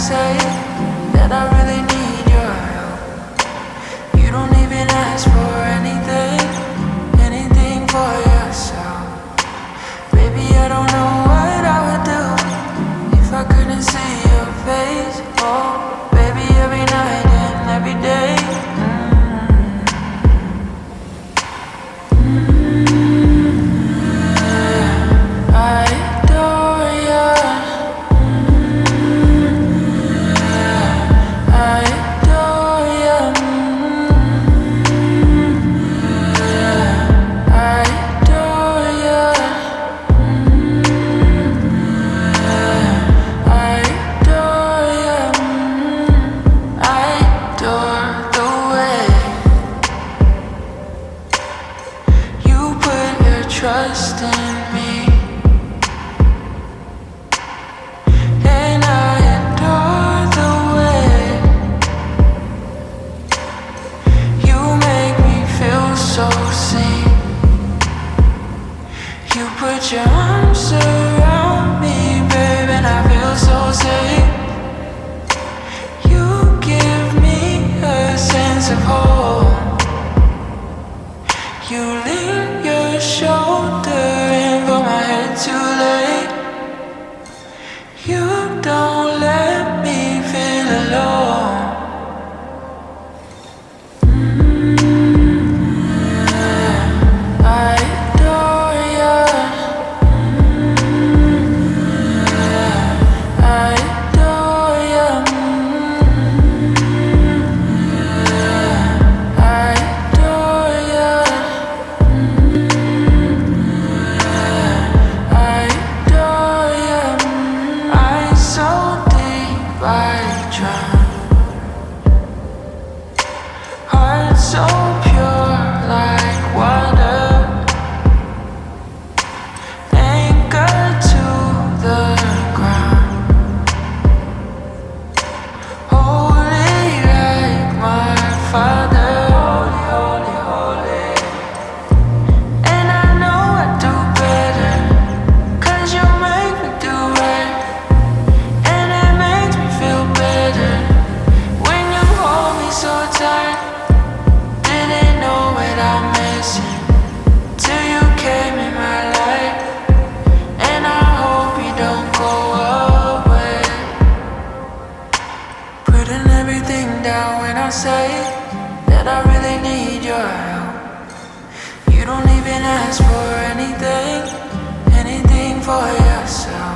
say that I really need your help. You don't even ask for anything for yourself. Baby, I don't know what I would do if I couldn't see your face. Oh, baby, every night and every day. Trust in me, and I adore the way you make me feel so seen. You put your arms around me, babe, and I feel so safe. You give me a sense of hope. You lean your shoulder in for my head too late. You don't let me feel alone. I adore you. I adore you. I adore you. Heart so pure like water, anchored to the ground, holy like my father. Holy, holy, holy. And I know I do better, 'cause you make me do right. And it makes me feel better when you hold me so tight. Didn't know what I'm missing till you came in my life, and I hope you don't go away. Putting everything down when I say that I really need your help. You don't even ask for anything for yourself.